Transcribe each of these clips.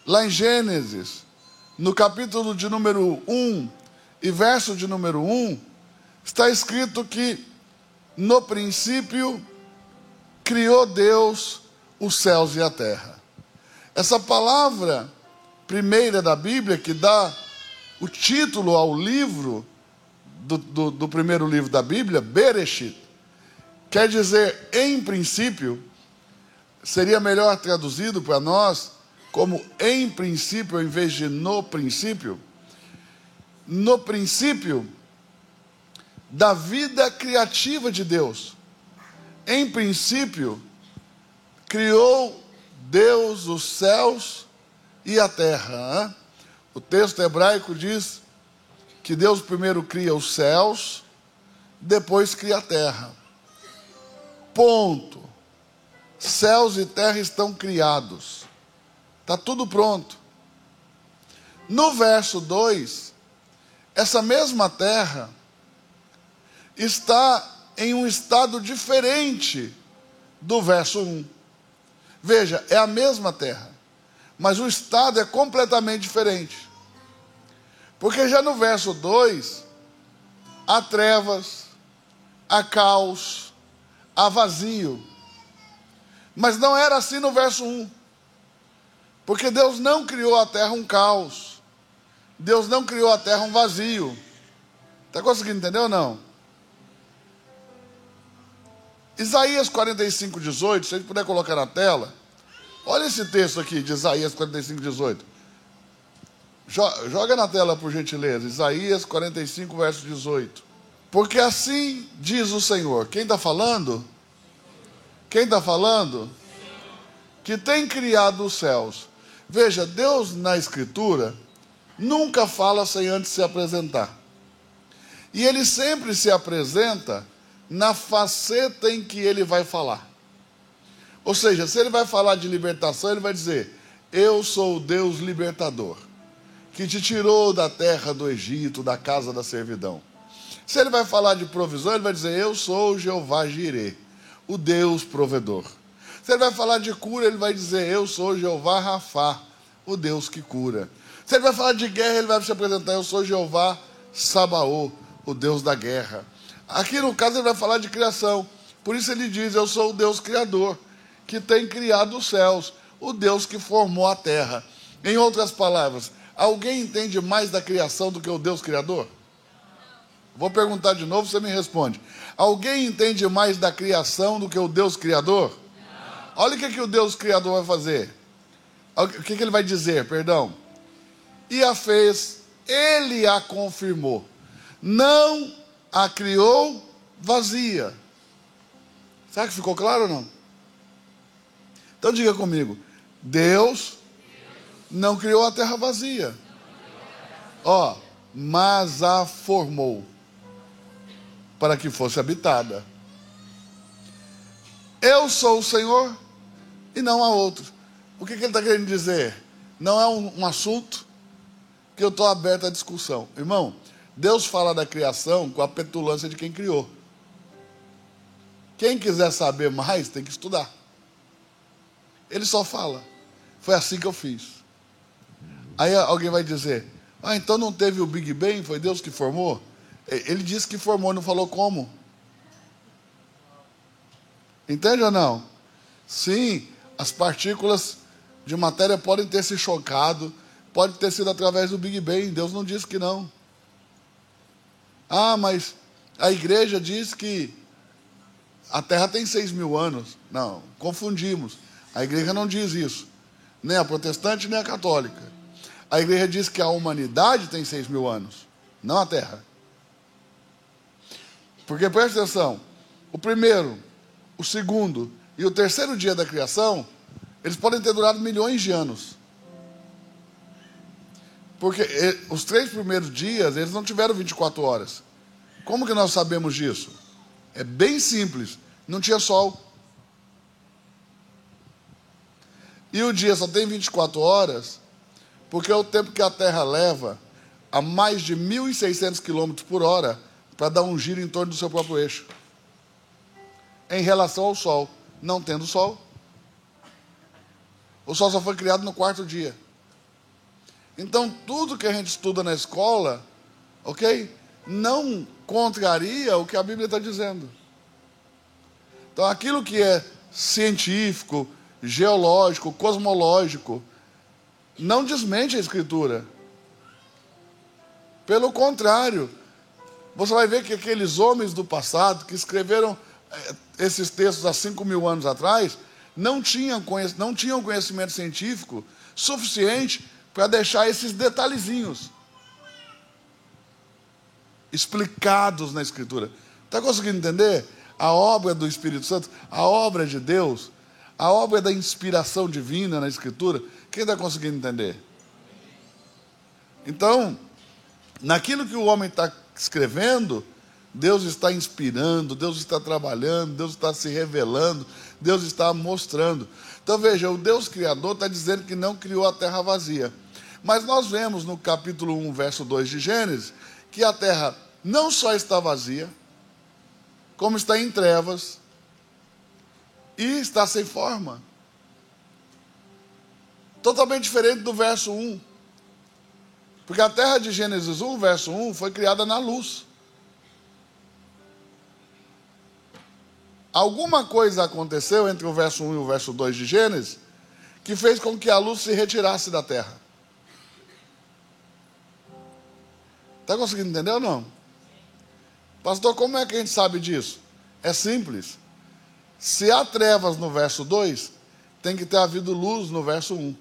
Lá em Gênesis, no capítulo de número 1 e verso de número 1, está escrito que no princípio criou Deus os céus e a terra. Essa palavra primeira da Bíblia, que dá o título ao livro, do primeiro livro da Bíblia, Bereshit, quer dizer em princípio, seria melhor traduzido para nós como em princípio, ao invés de no princípio. No princípio da vida criativa de Deus. Em princípio, criou Deus os céus e a terra. O texto hebraico diz que Deus primeiro cria os céus, depois cria a terra. Ponto. Céus e terra estão criados. Está tudo pronto. No verso 2, essa mesma terra está em um estado diferente do verso 1. Veja, é a mesma terra, mas o estado é completamente diferente. Porque já no verso 2, há trevas, há caos, há vazio. Mas não era assim no verso 1. Porque Deus não criou a terra um caos. Deus não criou a terra um vazio. Está conseguindo entender ou não? Isaías 45, 18, se a gente puder colocar na tela. Olha esse texto aqui de Isaías 45, 18. Joga na tela, por gentileza. Isaías 45, verso 18. Porque assim diz o Senhor. Quem está falando? Quem está falando? Que tem criado os céus. Veja, Deus na Escritura nunca fala sem antes se apresentar. E Ele sempre se apresenta na faceta em que Ele vai falar. Ou seja, se Ele vai falar de libertação, Ele vai dizer: eu sou o Deus libertador, que te tirou da terra do Egito, da casa da servidão. Se Ele vai falar de provisão, Ele vai dizer: eu sou o Jeová Jireh, o Deus provedor. Se Ele vai falar de cura, Ele vai dizer: eu sou o Jeová Rafá, o Deus que cura. Se Ele vai falar de guerra, Ele vai se apresentar: eu sou Jeová Sabaô, o Deus da guerra. Aqui no caso Ele vai falar de criação. Por isso Ele diz: eu sou o Deus criador, que tem criado os céus, o Deus que formou a terra. Em outras palavras, alguém entende mais da criação do que o Deus criador? Vou perguntar de novo, você me responde. Alguém entende mais da criação do que o Deus criador? Não. Olha o que o Deus criador vai fazer. O que ele vai dizer, perdão. E a fez, Ele a confirmou. Não a criou vazia. Será que ficou claro ou não? Então diga comigo. Deus não criou a terra vazia. Ó, mas a formou para que fosse habitada. Eu sou o Senhor e não há outro. O que ele está querendo dizer? Não é um assunto que eu estou aberto à discussão. Irmão, Deus fala da criação com a petulância de quem criou. Quem quiser saber mais tem que estudar. Ele só fala: foi assim que eu fiz. Aí alguém vai dizer: ah, então não teve o Big Bang? Foi Deus que formou? Ele disse que formou, não falou como. Entende ou não? Sim, as partículas de matéria podem ter se chocado, pode ter sido através do Big Bang. Deus não disse que não. Ah, mas a igreja diz que a Terra tem 6.000 anos. Não, confundimos. A igreja não diz isso. Nem a protestante, nem a católica. A igreja diz que a humanidade tem 6.000 anos, não a Terra. Porque, presta atenção, o primeiro, o segundo e o terceiro dia da criação, eles podem ter durado milhões de anos. Porque os 3 primeiros dias, eles não tiveram 24 horas. Como que nós sabemos disso? É bem simples, não tinha sol. E o dia só tem 24 horas, porque é o tempo que a Terra leva a mais de 1.600 km por hora para dar um giro em torno do seu próprio eixo. Em relação ao Sol, não tendo Sol. O Sol só foi criado no 4º dia. Então, tudo que a gente estuda na escola, ok? Não contraria o que a Bíblia está dizendo. Então, aquilo que é científico, geológico, cosmológico, não desmente a Escritura. Pelo contrário, você vai ver que aqueles homens do passado que escreveram esses textos há 5.000 anos atrás, não tinham conhecimento científico suficiente para deixar esses detalhezinhos explicados na Escritura. Está conseguindo entender? A obra do Espírito Santo, a obra de Deus, a obra da inspiração divina na Escritura. Quem está conseguindo entender? Então, naquilo que o homem está escrevendo, Deus está inspirando, Deus está trabalhando, Deus está se revelando, Deus está mostrando. Então veja, o Deus Criador está dizendo que não criou a terra vazia. Mas nós vemos no capítulo 1, verso 2 de Gênesis, que a terra não só está vazia, como está em trevas e está sem forma. Totalmente diferente do verso 1. Porque a terra de Gênesis 1, verso 1, foi criada na luz. Alguma coisa aconteceu entre o verso 1 e o verso 2 de Gênesis que fez com que a luz se retirasse da terra. Está conseguindo entender ou não? Pastor, como é que a gente sabe disso? É simples. Se há trevas no verso 2, tem que ter havido luz no verso 1.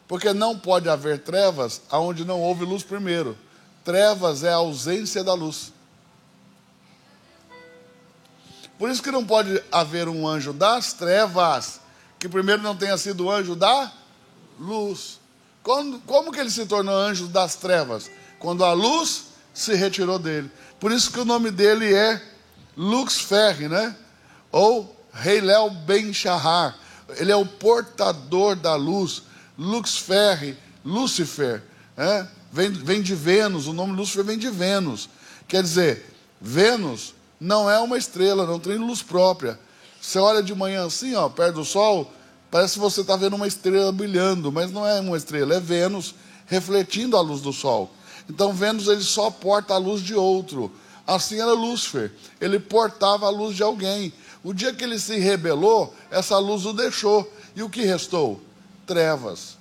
Porque não pode haver trevas onde não houve luz primeiro. Trevas é a ausência da luz. Por isso que não pode haver um anjo das trevas que primeiro não tenha sido o anjo da luz. Como que ele se tornou anjo das trevas? Quando a luz se retirou dele. Por isso que o nome dele é Luxfer, né? Ou Heilel Ben Shahar. Ele é o portador da luz. Luxfer, Lúcifer, né? Vem de Vênus, o nome Lúcifer vem de Vênus. Quer dizer, Vênus não é uma estrela, não tem luz própria. Você olha de manhã assim, ó, perto do sol, parece que você está vendo uma estrela brilhando, mas não é uma estrela, é Vênus refletindo a luz do sol. Então Vênus ele só porta a luz de outro. Assim era Lúcifer, ele portava a luz de alguém. O dia que ele se rebelou, essa luz o deixou. E o que restou? Trevas.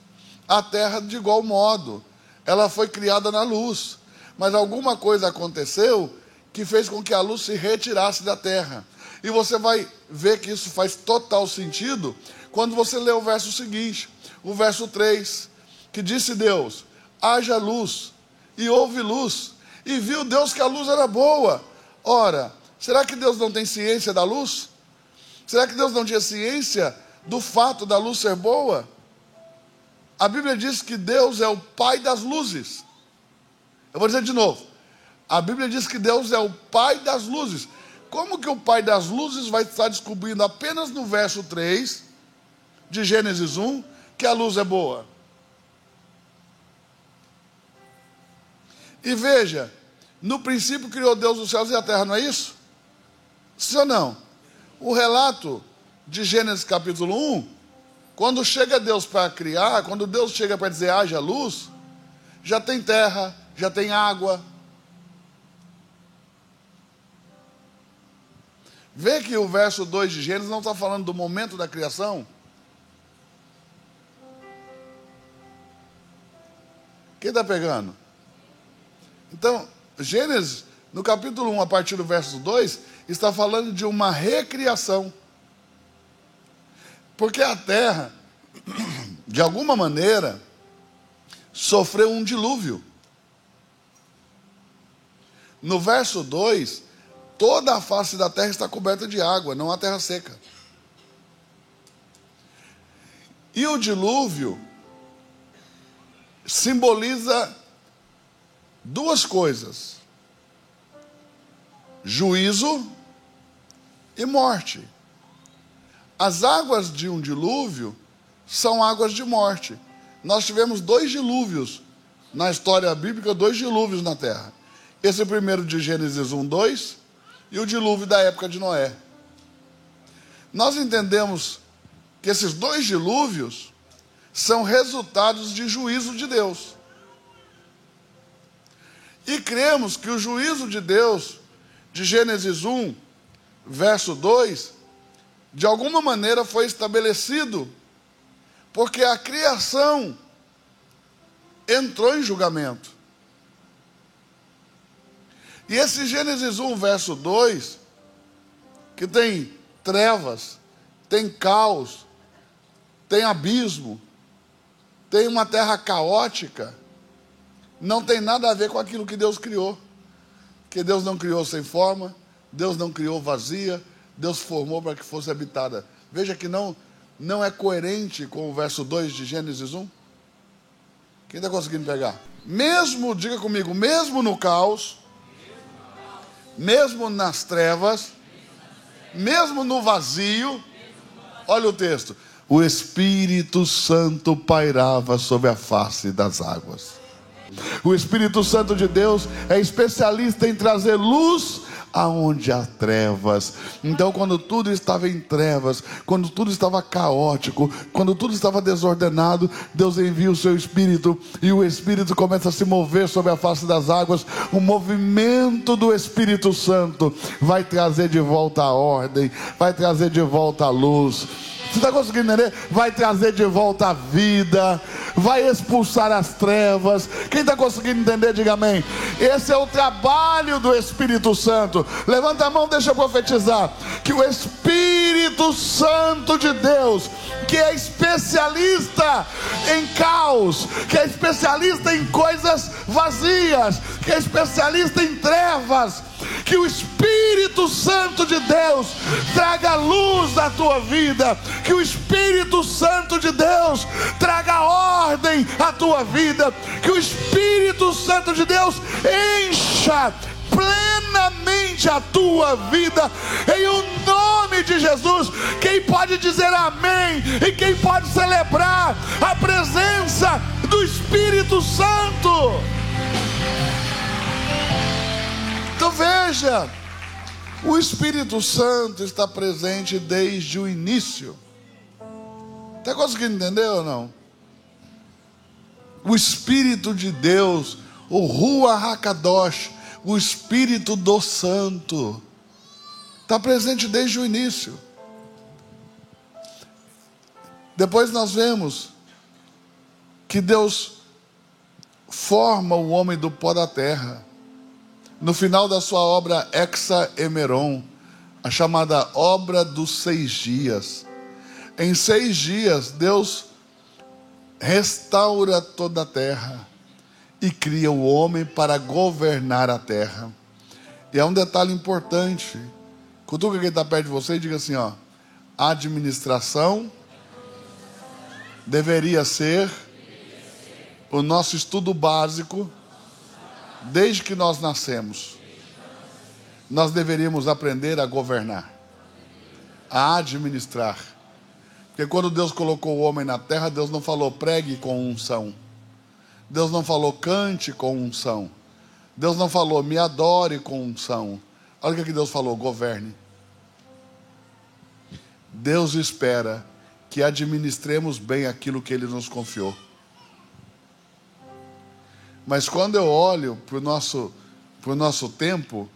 A terra de igual modo, ela foi criada na luz, mas alguma coisa aconteceu que fez com que a luz se retirasse da terra. E você vai ver que isso faz total sentido quando você lê o verso seguinte, o verso 3, que disse Deus: haja luz, e houve luz, e viu Deus que a luz era boa. Ora, será que Deus não tem ciência da luz? Será que Deus não tinha ciência do fato da luz ser boa? A Bíblia diz que Deus é o Pai das luzes. Eu vou dizer de novo. A Bíblia diz que Deus é o Pai das luzes. Como que o Pai das luzes vai estar descobrindo apenas no verso 3 de Gênesis 1 que a luz é boa? E veja, no princípio criou Deus os céus e a terra, não é isso? Sim ou não? O relato de Gênesis capítulo 1, quando chega Deus para criar, quando Deus chega para dizer haja luz, já tem terra, já tem água. Vê que o verso 2 de Gênesis não está falando do momento da criação. Quem está pegando? Então, Gênesis, no capítulo 1, a partir do verso 2, está falando de uma recriação. Porque a terra, de alguma maneira, sofreu um dilúvio. No verso 2, toda a face da terra está coberta de água, não há terra seca. E o dilúvio simboliza duas coisas: juízo e morte. As águas de um dilúvio são águas de morte. Nós tivemos 2 dilúvios na história bíblica, 2 dilúvios na terra. Esse primeiro de Gênesis 1, 2 e o dilúvio da época de Noé. Nós entendemos que esses 2 dilúvios são resultados de juízo de Deus. E cremos que o juízo de Deus, de Gênesis 1, verso 2, de alguma maneira foi estabelecido, porque a criação entrou em julgamento. E esse Gênesis 1, verso 2, que tem trevas, tem caos, tem abismo, tem uma terra caótica, não tem nada a ver com aquilo que Deus criou. Que Deus não criou sem forma, Deus não criou vazia, Deus formou para que fosse habitada. Veja que não é coerente com o verso 2 de Gênesis 1. Quem está conseguindo pegar? Mesmo, diga comigo, mesmo no caos, mesmo nas trevas, mesmo no vazio, olha o texto, o Espírito Santo pairava sobre a face das águas. O Espírito Santo de Deus é especialista em trazer luz aonde há trevas. Então, quando tudo estava em trevas, quando tudo estava caótico, quando tudo estava desordenado, Deus envia o seu Espírito, e o Espírito começa a se mover sobre a face das águas. O movimento do Espírito Santo vai trazer de volta a ordem, vai trazer de volta a luz. Você está conseguindo entender? Vai trazer de volta a vida, vai expulsar as trevas. Quem está conseguindo entender, diga amém. Esse é o trabalho do Espírito Santo. Levanta a mão, deixa eu profetizar. Que o Espírito Santo de Deus, que é especialista em caos, que é especialista em coisas vazias, que é especialista em trevas, que o Espírito Santo de Deus traga luz à tua vida, que o Espírito Santo de Deus traga ordem à tua vida, que o Espírito Santo de Deus encha plenamente a tua vida, em o nome de Jesus. Quem pode dizer amém e quem pode celebrar a presença do Espírito Santo? Então veja, o Espírito Santo está presente desde o início. Está conseguindo entender ou não? O Espírito de Deus, o Ruach HaKadosh, o Espírito do Santo, está presente desde o início. Depois nós vemos que Deus forma o homem do pó da terra. No final da sua obra Hexaemeron, a chamada obra dos 6 dias. Em 6 dias, Deus restaura toda a terra e cria o homem para governar a terra. E é um detalhe importante. Cutuca quem está perto de você e diga assim, ó: a administração deveria ser o nosso estudo básico. Desde que nós nascemos, nós deveríamos aprender a governar, a administrar. Porque quando Deus colocou o homem na terra, Deus não falou pregue com unção, Deus não falou cante com unção, Deus não falou me adore com unção. Olha o que Deus falou: governe. Deus espera que administremos bem aquilo que Ele nos confiou. Mas quando eu olho para o nosso tempo,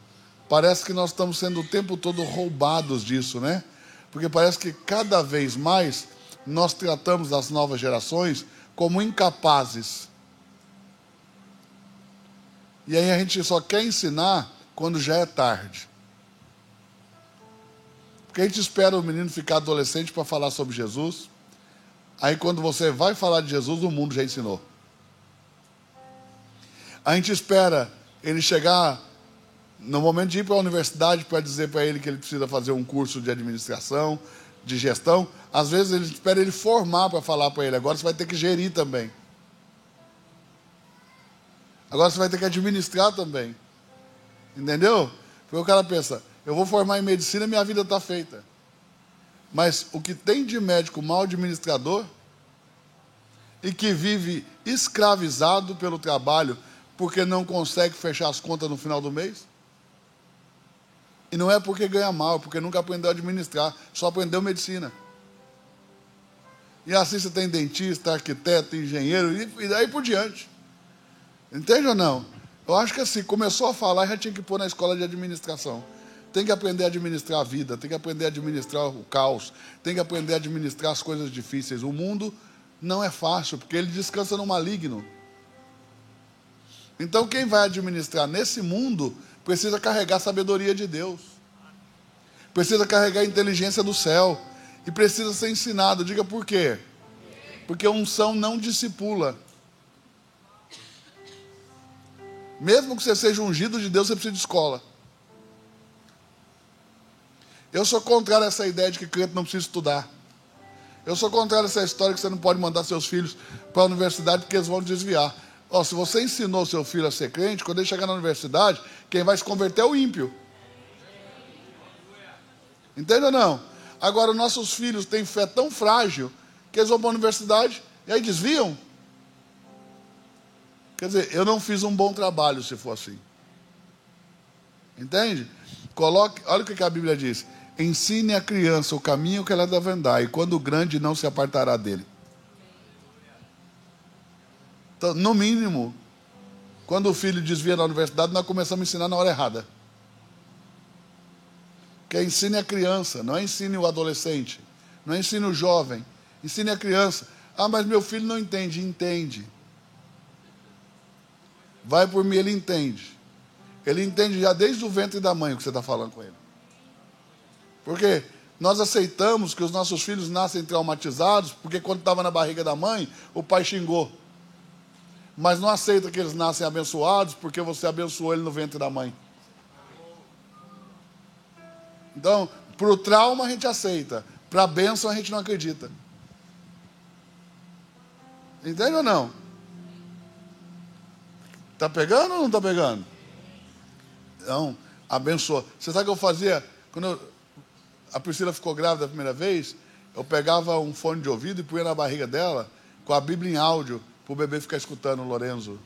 parece que nós estamos sendo o tempo todo roubados disso, né? Porque parece que cada vez mais nós tratamos as novas gerações como incapazes. E aí a gente só quer ensinar quando já é tarde. Porque a gente espera o menino ficar adolescente para falar sobre Jesus. Aí quando você vai falar de Jesus, o mundo já ensinou. A gente espera ele chegar no momento de ir para a universidade para dizer para ele que ele precisa fazer um curso de administração, de gestão. Às vezes ele espera ele formar para falar para ele: agora você vai ter que gerir também. Agora você vai ter que administrar também. Entendeu? Porque o cara pensa: eu vou formar em medicina, minha vida está feita. Mas o que tem de médico mal administrador e que vive escravizado pelo trabalho, porque não consegue fechar as contas no final do mês. E não é porque ganha mal, é porque nunca aprendeu a administrar, só aprendeu medicina. E assim você tem dentista, arquiteto, engenheiro, e daí por diante. Entende ou não? Eu acho que assim, começou a falar, já tinha que pôr na escola de administração. Tem que aprender a administrar a vida, tem que aprender a administrar o caos, tem que aprender a administrar as coisas difíceis. O mundo não é fácil, porque ele descansa no maligno. Então quem vai administrar nesse mundo precisa carregar a sabedoria de Deus. Precisa carregar a inteligência do céu. E precisa ser ensinado. Diga por quê? Porque a unção não discipula. Mesmo que você seja ungido de Deus, você precisa de escola. Eu sou contrário a essa ideia de que crente não precisa estudar. Eu sou contrário a essa história que você não pode mandar seus filhos para a universidade porque eles vão desviar. Se você ensinou seu filho a ser crente, quando ele chegar na universidade, quem vai se converter é o ímpio. Entende ou não? Agora, nossos filhos têm fé tão frágil que eles vão para a universidade e aí desviam. Quer dizer, eu não fiz um bom trabalho se for assim. Entende? Olha o que a Bíblia diz. Ensine a criança o caminho que ela deve andar, e quando grande não se apartará dele. Então, no mínimo, quando o filho desvia da universidade, nós começamos a ensinar na hora errada. Que ensine a criança, não ensine o adolescente, não ensine o jovem, ensine a criança. Mas meu filho não entende. Entende. Vai por mim, ele entende. Ele entende já desde o ventre da mãe o que você está falando com ele. Porque nós aceitamos que os nossos filhos nascem traumatizados, porque quando estava na barriga da mãe, o pai xingou. Mas não aceita que eles nascem abençoados, porque você abençoou ele no ventre da mãe. Então, para o trauma a gente aceita, para a bênção a gente não acredita. Entende ou não? Está pegando ou não está pegando? Então, abençoa. Você sabe o que eu fazia? Quando a Priscila ficou grávida a primeira vez, eu pegava um fone de ouvido e punha na barriga dela, com a Bíblia em áudio, para o bebê ficar escutando o Lorenzo.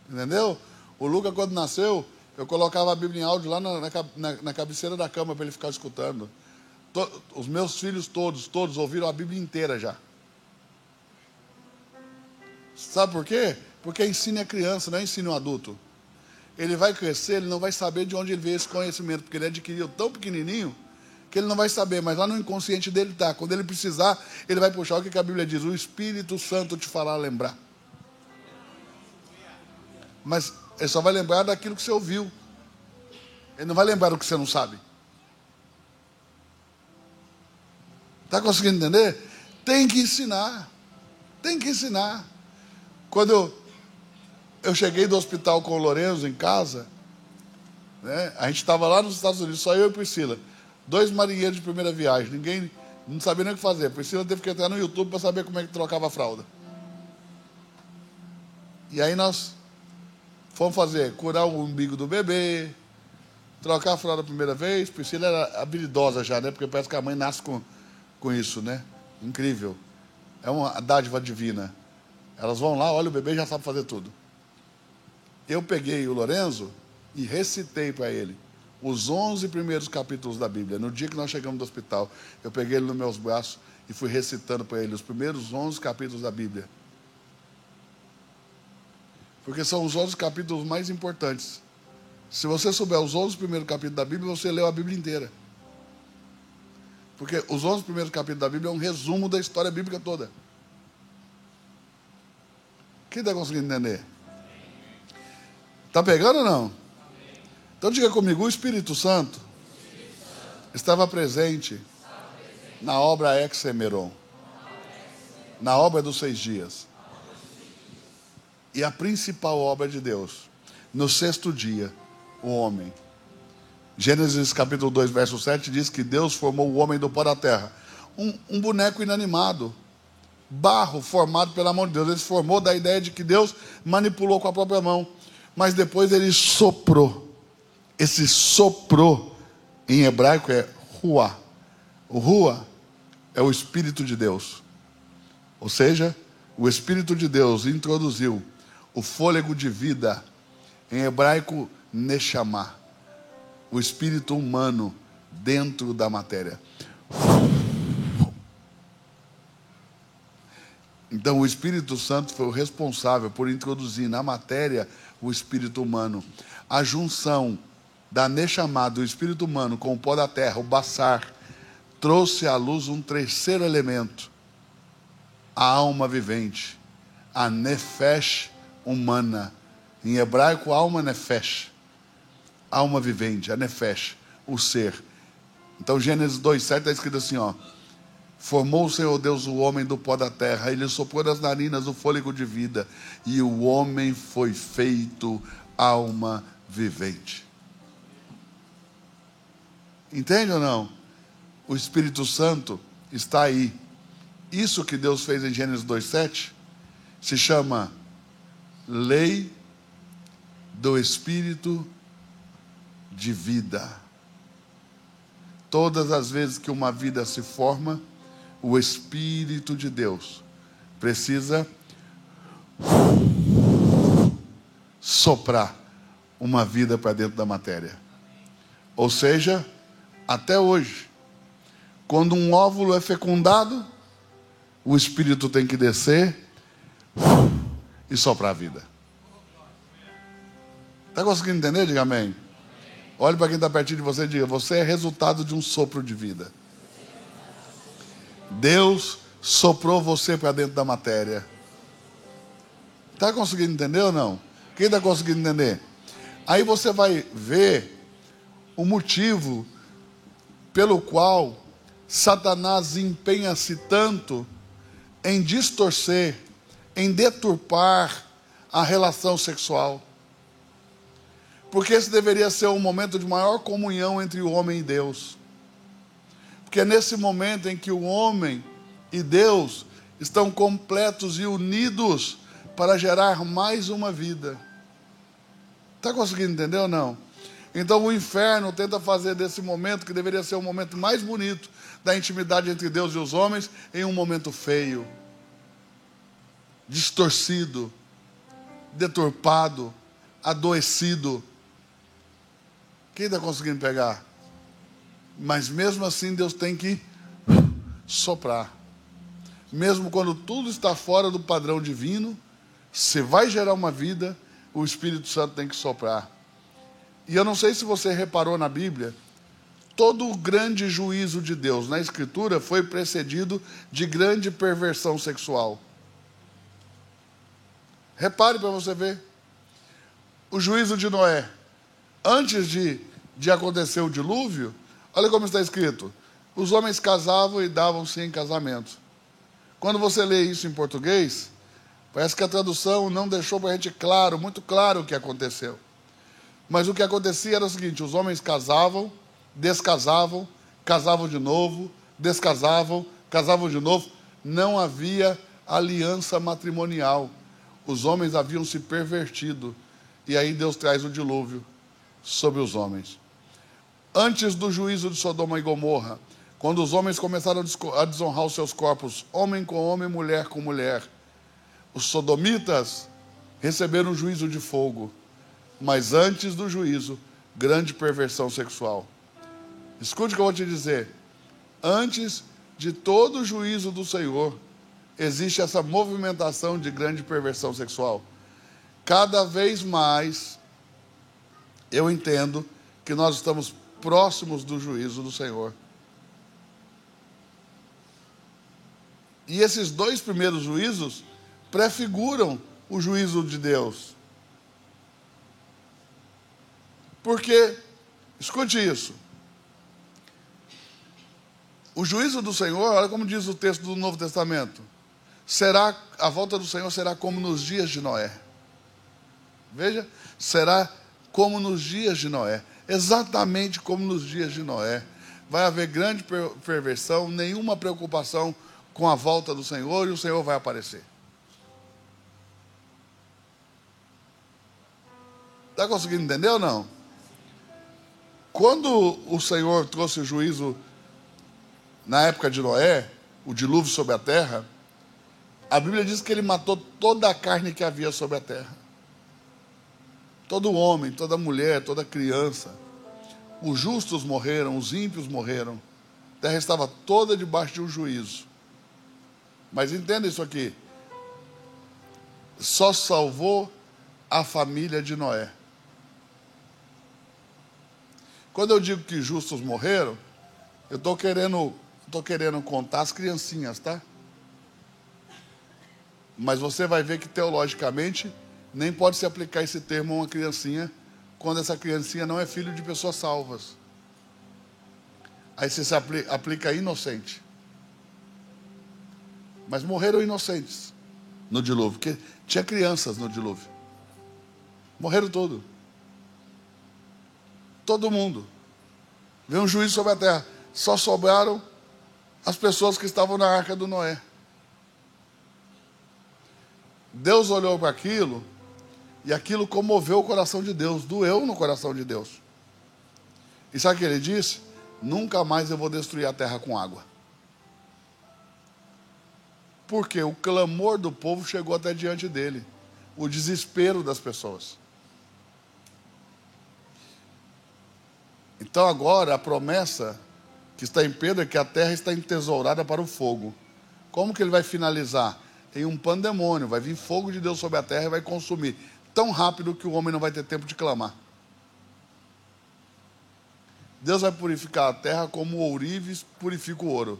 Entendeu? O Luca, quando nasceu, eu colocava a Bíblia em áudio lá na cabeceira da cama para ele ficar escutando. Os meus filhos todos ouviram a Bíblia inteira já. Sabe por quê? Porque ensina a criança, não ensina o adulto. Ele vai crescer, ele não vai saber de onde ele veio esse conhecimento, porque ele adquiriu tão pequenininho que ele não vai saber, mas lá no inconsciente dele está. Quando ele precisar, ele vai puxar o que a Bíblia diz: o Espírito Santo te fará lembrar. Mas ele só vai lembrar daquilo que você ouviu. Ele não vai lembrar do que você não sabe. Está conseguindo entender? Tem que ensinar. Tem que ensinar. Quando eu cheguei do hospital com o Lorenzo em casa, né, a gente estava lá nos Estados Unidos, só eu e Priscila. 2 marinheiros de primeira viagem. Ninguém não sabia nem o que fazer. A Priscila teve que entrar no YouTube para saber como é que trocava a fralda. E aí nós fomos curar o umbigo do bebê, trocar a fralda a primeira vez. Priscila era habilidosa já, né? Porque parece que a mãe nasce com isso, né? Incrível. É uma dádiva divina. Elas vão lá, olha o bebê e já sabe fazer tudo. Eu peguei o Lorenzo e recitei para ele os 11 primeiros capítulos da Bíblia. No dia que nós chegamos do hospital, eu peguei ele nos meus braços e fui recitando para ele os primeiros 11 capítulos da Bíblia. Porque são os 11 capítulos mais importantes. Se você souber os 11 primeiros capítulos da Bíblia, você leu a Bíblia inteira. Porque os 11 primeiros capítulos da Bíblia é um resumo da história bíblica toda. Quem está conseguindo entender? Está pegando ou não? Então diga comigo: o Espírito Santo estava presente na obra Ex Hemeron, na obra dos 6 dias. E a principal obra de Deus, no 6º dia, o homem. Gênesis capítulo 2, verso 7 diz que Deus formou o homem do pó da terra. Um boneco inanimado, barro formado pela mão de Deus. Ele se formou da ideia de que Deus manipulou com a própria mão. Mas depois ele soprou. Esse soprou, em hebraico, é ruá. O ruá é o Espírito de Deus. Ou seja, o Espírito de Deus introduziu o fôlego de vida, em hebraico, neshama, o espírito humano dentro da matéria. Então o Espírito Santo foi o responsável por introduzir na matéria o espírito humano. A junção da Neshama, do espírito humano, com o pó da terra, o Bassar, trouxe à luz um terceiro elemento, a alma vivente, a Nefesh humana. Em hebraico, alma Nefesh, alma vivente, a Nefesh, o ser. Então Gênesis 2,7 está escrito assim, ó: formou o Senhor Deus o homem do pó da terra, ele soprou nas narinas o fôlego de vida, e o homem foi feito alma vivente. Entende ou não? O Espírito Santo está aí. Isso que Deus fez em Gênesis 2,7 se chama lei do Espírito de vida. Todas as vezes que uma vida se forma, o Espírito de Deus precisa soprar uma vida para dentro da matéria. Ou seja, até hoje, quando um óvulo é fecundado, o Espírito tem que descer e soprar a vida. Está conseguindo entender? Diga amém. Olhe para quem está pertinho de você e diga: você é resultado de um sopro de vida. Deus soprou você para dentro da matéria. Está conseguindo entender ou não? Quem está conseguindo entender? Aí você vai ver o motivo pelo qual Satanás empenha-se tanto em distorcer, em deturpar a relação sexual. Porque esse deveria ser um momento de maior comunhão entre o homem e Deus. Porque é nesse momento em que o homem e Deus estão completos e unidos para gerar mais uma vida. Está conseguindo entender ou não? Então o inferno tenta fazer desse momento, que deveria ser o momento mais bonito da intimidade entre Deus e os homens, em um momento feio, distorcido, deturpado, adoecido. Quem está conseguindo pegar? Mas mesmo assim Deus tem que soprar. Mesmo quando tudo está fora do padrão divino, se vai gerar uma vida, o Espírito Santo tem que soprar. E eu não sei se você reparou na Bíblia, todo o grande juízo de Deus na Escritura foi precedido de grande perversão sexual. Repare para você ver. O juízo de Noé, antes de acontecer o dilúvio, olha como está escrito: os homens casavam e davam-se em casamento. Quando você lê isso em português, parece que a tradução não deixou para a gente claro, muito claro o que aconteceu. Mas o que acontecia era o seguinte: os homens casavam, descasavam, casavam de novo, descasavam, casavam de novo. Não havia aliança matrimonial. Os homens haviam se pervertido. E aí Deus traz o dilúvio sobre os homens. Antes do juízo de Sodoma e Gomorra, quando os homens começaram a desonrar os seus corpos, homem com homem, mulher com mulher, os sodomitas receberam um juízo de fogo. Mas antes do juízo, grande perversão sexual. Escute o que eu vou te dizer. Antes de todo o juízo do Senhor, existe essa movimentação de grande perversão sexual. Cada vez mais, eu entendo que nós estamos próximos do juízo do Senhor. E esses dois primeiros juízos prefiguram o juízo de Deus. Porque, escute isso, o juízo do Senhor, olha como diz o texto do Novo Testamento, a volta do Senhor será como nos dias de Noé. Veja, será como nos dias de Noé, exatamente como nos dias de Noé. Vai haver grande perversão, nenhuma preocupação com a volta do Senhor, e o Senhor vai aparecer. Está conseguindo entender ou não? Quando o Senhor trouxe o juízo na época de Noé, o dilúvio sobre a terra, a Bíblia diz que ele matou toda a carne que havia sobre a terra. Todo homem, toda mulher, toda criança. Os justos morreram, os ímpios morreram. A terra estava toda debaixo de um juízo. Mas entenda isso aqui. só salvou a família de Noé. Quando eu digo que justos morreram, eu estou querendo contar as criancinhas, tá? Mas você vai ver que teologicamente nem pode se aplicar esse termo a uma criancinha quando essa criancinha não é filho de pessoas salvas. Aí você se aplica inocente. Mas morreram inocentes no dilúvio, porque tinha crianças no dilúvio. Morreram todos. Todo mundo. Veio um juízo sobre a terra. Só sobraram as pessoas que estavam na arca do Noé. Deus olhou para aquilo e aquilo comoveu o coração de Deus, doeu no coração de Deus. E sabe o que ele disse? Nunca mais eu vou destruir a terra com água. Porque o clamor do povo chegou até diante dele. O desespero das pessoas. Então agora a promessa que está em Pedro é que a terra está entesourada para o fogo. Como que ele vai finalizar? Em um pandemônio, vai vir fogo de Deus sobre a terra e vai consumir. Tão rápido que o homem não vai ter tempo de clamar. Deus vai purificar a terra como o ourives purifica o ouro.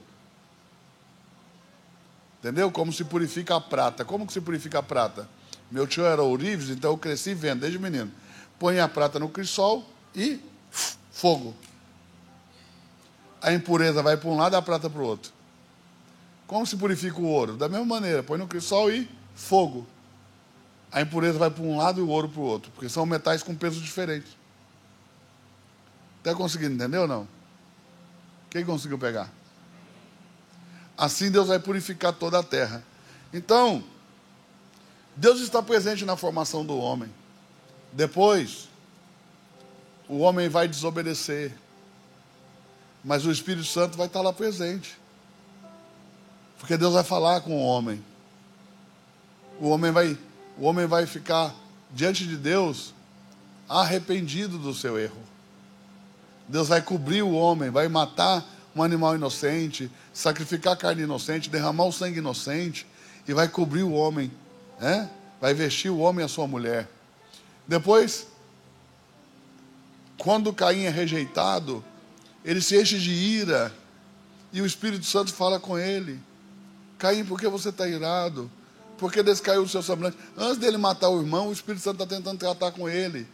Entendeu? Como se purifica a prata. Como que se purifica a prata? Meu tio era ourives, então eu cresci vendo desde menino. Põe a prata no crisol e fogo. A impureza vai para um lado e a prata para o outro. Como se purifica o ouro? Da mesma maneira, põe no crisol e fogo. A impureza vai para um lado e o ouro para o outro, porque são metais com peso diferente. Está conseguindo entender ou não? Quem conseguiu pegar? Assim Deus vai purificar toda a terra. Então, Deus está presente na formação do homem. Depois, o homem vai desobedecer. Mas o Espírito Santo vai estar lá presente. Porque Deus vai falar com o homem. O homem vai ficar diante de Deus arrependido do seu erro. Deus vai cobrir o homem, vai matar um animal inocente, sacrificar carne inocente, derramar o sangue inocente e vai cobrir o homem, né? Vai vestir o homem e a sua mulher. Depois, quando Caim é rejeitado, ele se enche de ira e o Espírito Santo fala com ele: Caim, por que você está irado? Por que descaiu o seu semblante? Antes dele matar o irmão, o Espírito Santo está tentando tratar com ele.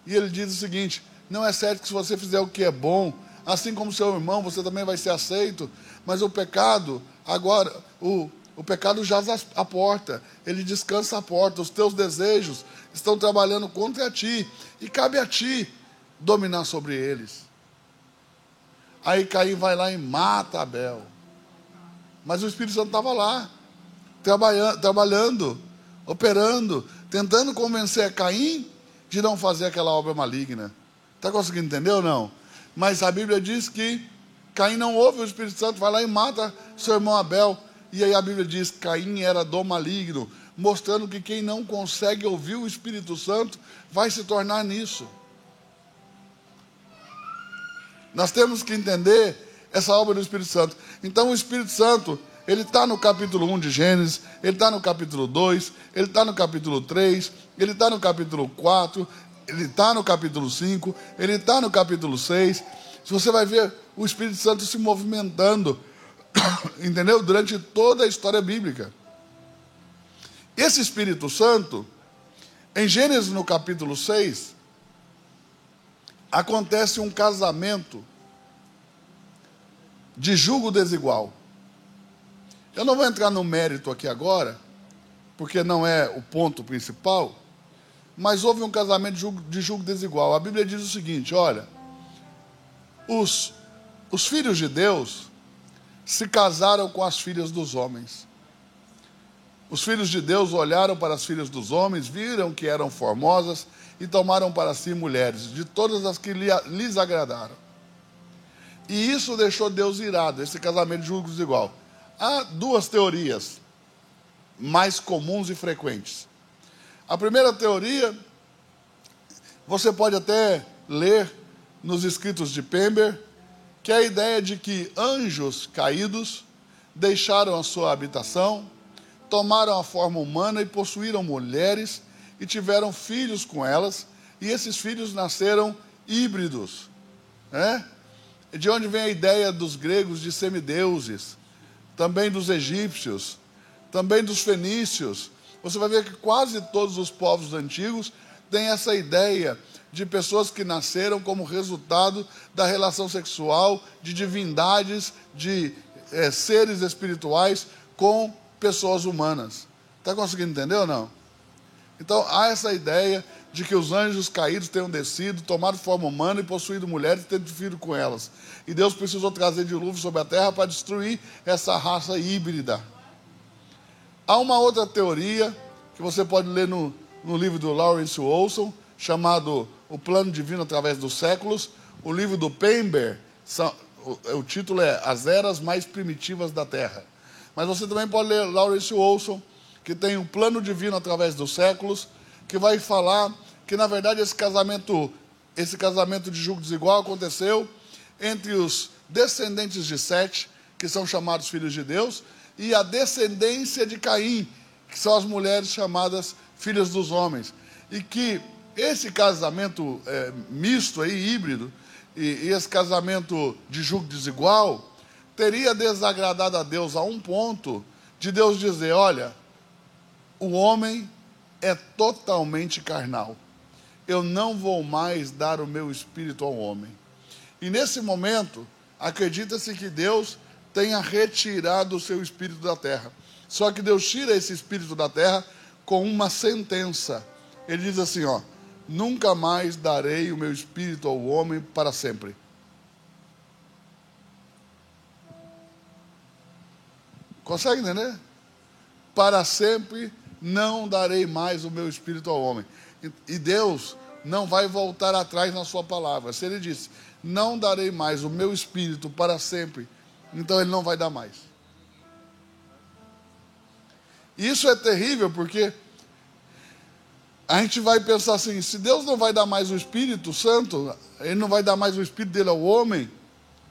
E ele diz o seguinte: não é certo que se você fizer o que é bom, assim como seu irmão, você também vai ser aceito. Mas o pecado, agora, o pecado jaz à porta. Ele descansa à porta. Os teus desejos estão trabalhando contra ti. E cabe a ti dominar sobre eles. Aí Caim vai lá e mata Abel. Mas o Espírito Santo estava lá, trabalhando, operando, tentando convencer a Caim de não fazer aquela obra maligna. Está conseguindo entender ou não? Mas a Bíblia diz que Caim não ouve o Espírito Santo, vai lá e mata seu irmão Abel. E aí a Bíblia diz que Caim era do maligno, mostrando que quem não consegue ouvir o Espírito Santo vai se tornar nisso. Nós temos que entender essa obra do Espírito Santo. Então o Espírito Santo, ele está no capítulo 1 de Gênesis, ele está no capítulo 2, ele está no capítulo 3, ele está no capítulo 4, ele está no capítulo 5, ele está no capítulo 6. Se você vai ver o Espírito Santo se movimentando, entendeu? Durante toda a história bíblica. Esse Espírito Santo, em Gênesis no capítulo 6, acontece um casamento de julgo desigual. Eu não vou entrar no mérito aqui agora, porque não é o ponto principal, mas houve um casamento de julgo desigual. A Bíblia diz o seguinte: olha, os filhos de Deus se casaram com as filhas dos homens. Os filhos de Deus olharam para as filhas dos homens, viram que eram formosas e tomaram para si mulheres, de todas as que lhes agradaram. E isso deixou Deus irado, esse casamento de julgo desigual. Há duas teorias mais comuns e frequentes. A primeira teoria, você pode até ler nos escritos de Pember, que é a ideia de que anjos caídos deixaram a sua habitação, tomaram a forma humana e possuíram mulheres e tiveram filhos com elas, e esses filhos nasceram híbridos, né? De onde vem a ideia dos gregos de semideuses, também dos egípcios, também dos fenícios. Você vai ver que quase todos os povos antigos têm essa ideia de pessoas que nasceram como resultado da relação sexual, de divindades, de seres espirituais com pessoas humanas. Está conseguindo entender ou não? Então há essa ideia de que os anjos caídos tenham descido, tomado forma humana e possuído mulheres e tendo filho com elas. E Deus precisou trazer dilúvio sobre a terra para destruir essa raça híbrida. Há uma outra teoria que você pode ler no livro do Lawrence Olson, chamado O Plano Divino através dos Séculos. O livro do Pember, o título é As Eras Mais Primitivas da Terra. Mas você também pode ler Lawrence Olson, que tem um plano divino através dos séculos, que vai falar que, na verdade, esse casamento de julgo desigual aconteceu entre os descendentes de Sete, que são chamados filhos de Deus, e a descendência de Caim, que são as mulheres chamadas filhas dos homens. E que esse casamento misto, aí, híbrido, e esse casamento de julgo desigual, teria desagradado a Deus a um ponto de Deus dizer: olha, o homem é totalmente carnal. Eu não vou mais dar o meu espírito ao homem. E nesse momento, acredita-se que Deus tenha retirado o seu espírito da terra. Só que Deus tira esse espírito da terra com uma sentença. Ele diz assim, ó: nunca mais darei o meu espírito ao homem para sempre. Consegue entender? Para sempre não darei mais o meu espírito ao homem. E Deus não vai voltar atrás na sua palavra. Se Ele disse, não darei mais o meu espírito para sempre, então Ele não vai dar mais. Isso é terrível, porque a gente vai pensar assim, se Deus não vai dar mais o Espírito Santo, Ele não vai dar mais o Espírito dele ao homem,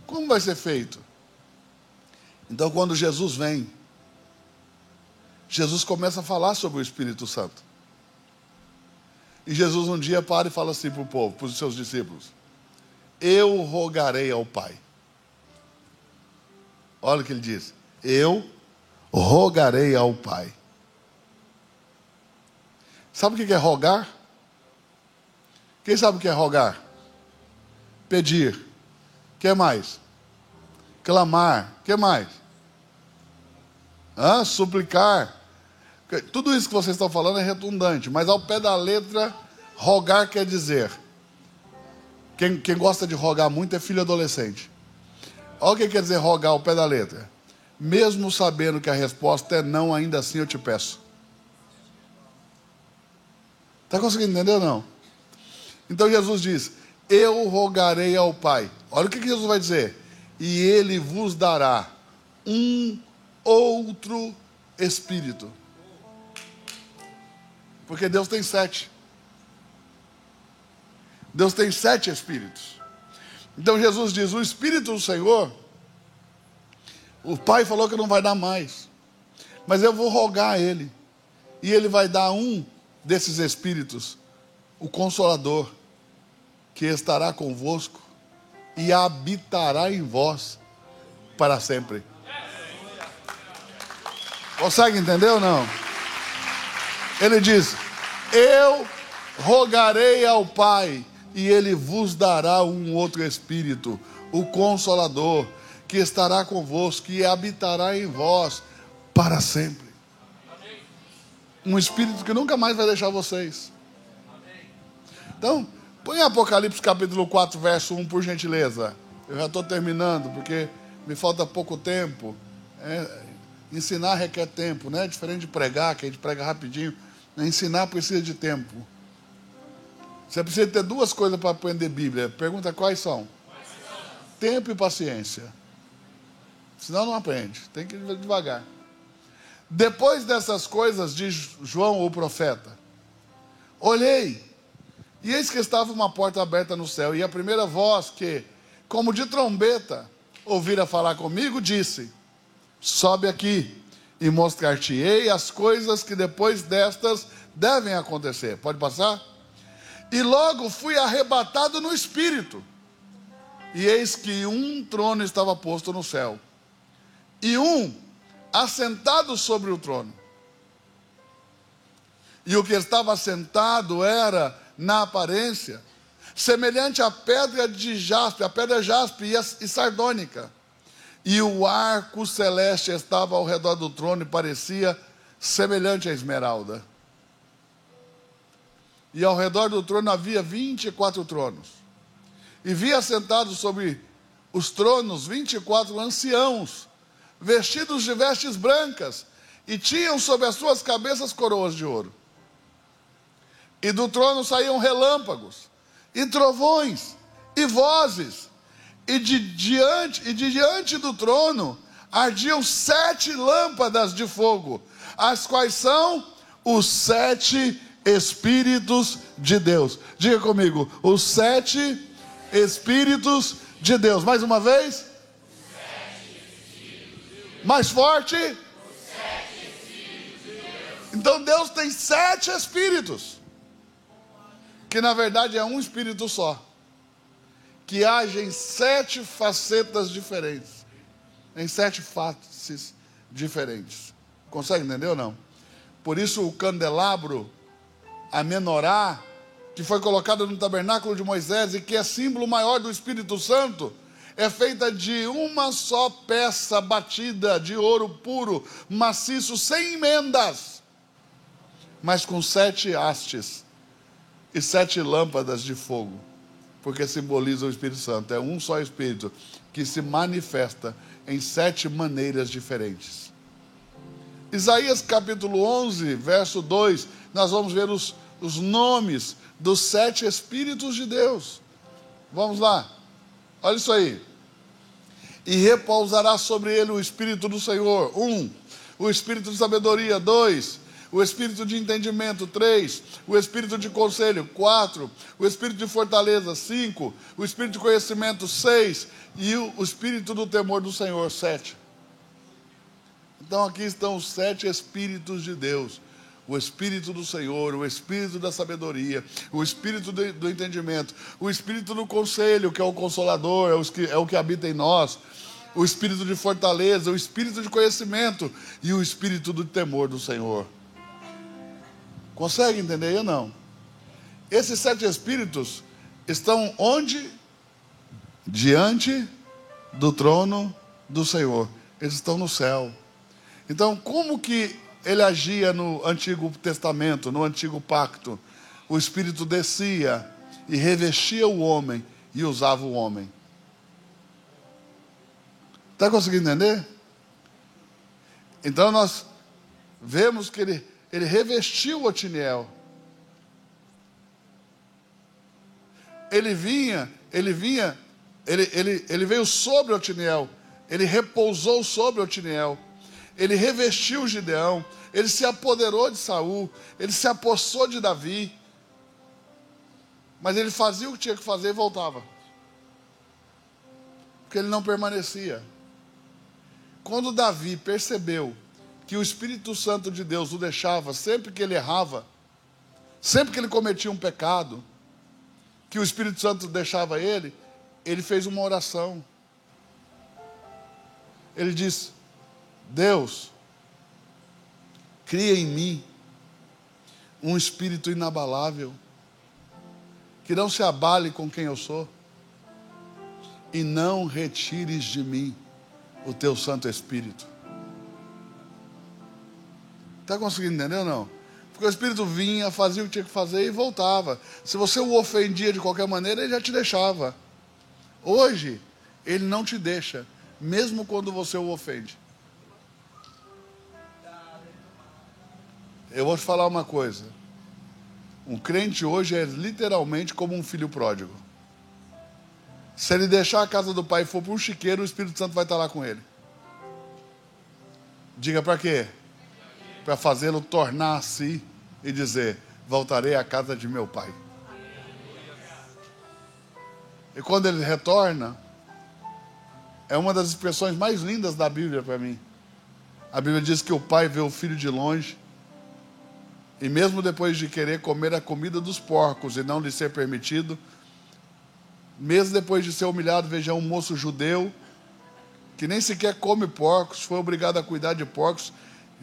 como vai ser feito? Então, quando Jesus vem, Jesus começa a falar sobre o Espírito Santo. E Jesus um dia para e fala assim para o povo, para os seus discípulos: eu rogarei ao Pai. Olha o que ele diz: eu rogarei ao Pai. Sabe o que é rogar? Quem sabe o que é rogar? Pedir. O que mais? Clamar. O que mais? Suplicar. Tudo isso que vocês estão falando é redundante, mas ao pé da letra, rogar quer dizer. Quem gosta de rogar muito é filho adolescente. Olha o que quer dizer rogar ao pé da letra. Mesmo sabendo que a resposta é não, ainda assim eu te peço. Está conseguindo entender ou não? Então Jesus diz: eu rogarei ao Pai. Olha o que Jesus vai dizer: e Ele vos dará um outro Espírito. Porque Deus tem 7. Deus tem 7 Espíritos. Então Jesus diz: o Espírito do Senhor, o Pai falou que não vai dar mais, mas eu vou rogar a Ele, e Ele vai dar um desses Espíritos, o Consolador, que estará convosco e habitará em vós para sempre. Consegue entender ou não? Ele diz: eu rogarei ao Pai, e Ele vos dará um outro Espírito, o Consolador, que estará convosco e habitará em vós para sempre. Um Espírito que nunca mais vai deixar vocês. Então, põe Apocalipse capítulo 4, verso 1, por gentileza. Eu já estou terminando, porque me falta pouco tempo. Ensinar requer tempo, né? Diferente de pregar, que a gente prega rapidinho. Ensinar precisa de tempo. Você precisa ter 2 coisas para aprender Bíblia. Pergunta quais são? Tempo e paciência. Senão não aprende. Tem que ir devagar. Depois dessas coisas, diz João, o profeta: olhei, e eis que estava uma porta aberta no céu, e a primeira voz que, como de trombeta, ouvira falar comigo, disse: sobe aqui, e mostrar-te-ei as coisas que depois destas devem acontecer. Pode passar? E logo fui arrebatado no espírito, e eis que um trono estava posto no céu, e um assentado sobre o trono. E o que estava assentado era, na aparência, semelhante à pedra de jaspe, a pedra jaspe e sardônica. E o arco celeste estava ao redor do trono e parecia semelhante à esmeralda. E ao redor do trono havia 24 tronos. E vi assentados sobre os tronos 24 anciãos, vestidos de vestes brancas, e tinham sobre as suas cabeças coroas de ouro. E do trono saíam relâmpagos, e trovões, e vozes, e de diante do trono ardiam 7 lâmpadas de fogo, as quais são os 7 Espíritos de Deus. Diga comigo, os 7 Espíritos de Deus. Mais uma vez. Mais forte. Então Deus tem 7 Espíritos, que na verdade é um Espírito só, que age em 7 facetas diferentes, em 7 faces diferentes. Consegue entender ou não? Por isso o candelabro, a menorá, que foi colocada no tabernáculo de Moisés e que é símbolo maior do Espírito Santo, é feita de uma só peça batida de ouro puro, maciço, sem emendas, mas com 7 hastes e 7 lâmpadas de fogo, porque simboliza o Espírito Santo. É um só Espírito que se manifesta em 7 maneiras diferentes. Isaías capítulo 11, verso 2, nós vamos ver os nomes dos 7 Espíritos de Deus. Vamos lá, olha isso aí. E repousará sobre ele o Espírito do Senhor. 1, o Espírito de sabedoria. 2, o Espírito de entendimento. 3, o Espírito de conselho. 4, o Espírito de fortaleza. 5, o Espírito de conhecimento. 6, e o Espírito do temor do Senhor. 7. Então aqui estão os 7 Espíritos de Deus. O Espírito do Senhor, o Espírito da sabedoria, o Espírito do entendimento, o Espírito do conselho, que é o Consolador, é o que habita em nós, o Espírito de fortaleza, o Espírito de conhecimento e o Espírito do temor do Senhor. Consegue entender ou não? Esses 7 Espíritos estão onde? Diante do trono do Senhor. Eles estão no céu. Então, como que ele agia no Antigo Testamento, no Antigo Pacto? O Espírito descia e revestia o homem e usava o homem. Está conseguindo entender? Então nós vemos que ele revestiu o Otiniel. Ele veio sobre o Otiniel. Ele repousou sobre o Otiniel. Ele revestiu Gideão, ele se apoderou de Saul, ele se apossou de Davi, mas ele fazia o que tinha que fazer e voltava, porque ele não permanecia. Quando Davi percebeu que o Espírito Santo de Deus o deixava sempre que ele errava, sempre que ele cometia um pecado, que o Espírito Santo deixava ele fez uma oração. Ele disse: Deus, cria em mim um espírito inabalável, que não se abale com quem eu sou, e não retires de mim o teu Santo Espírito. Está conseguindo entender ou não? Porque o Espírito vinha, fazia o que tinha que fazer e voltava. Se você o ofendia de qualquer maneira, ele já te deixava. Hoje, ele não te deixa, mesmo quando você o ofende. Eu vou te falar uma coisa. Um crente hoje é literalmente como um filho pródigo. Se ele deixar a casa do pai e for para um chiqueiro, o Espírito Santo vai estar lá com ele. Diga para quê? Para fazê-lo tornar a si e dizer: voltarei à casa de meu pai. E quando ele retorna, é uma das expressões mais lindas da Bíblia para mim. A Bíblia diz que o pai vê o filho de longe, e mesmo depois de querer comer a comida dos porcos e não lhe ser permitido, mesmo depois de ser humilhado, veja um moço judeu, que nem sequer come porcos, foi obrigado a cuidar de porcos,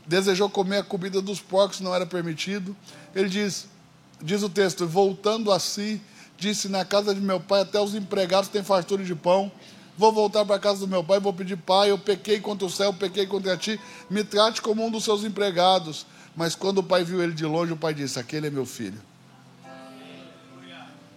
desejou comer a comida dos porcos, não era permitido. Ele diz o texto, voltando a si, disse: na casa de meu pai até os empregados têm fartura de pão. Vou voltar para a casa do meu pai, vou pedir: pai, eu pequei contra o céu, pequei contra ti, me trate como um dos seus empregados. Mas quando o pai viu ele de longe, o pai disse: aquele é meu filho.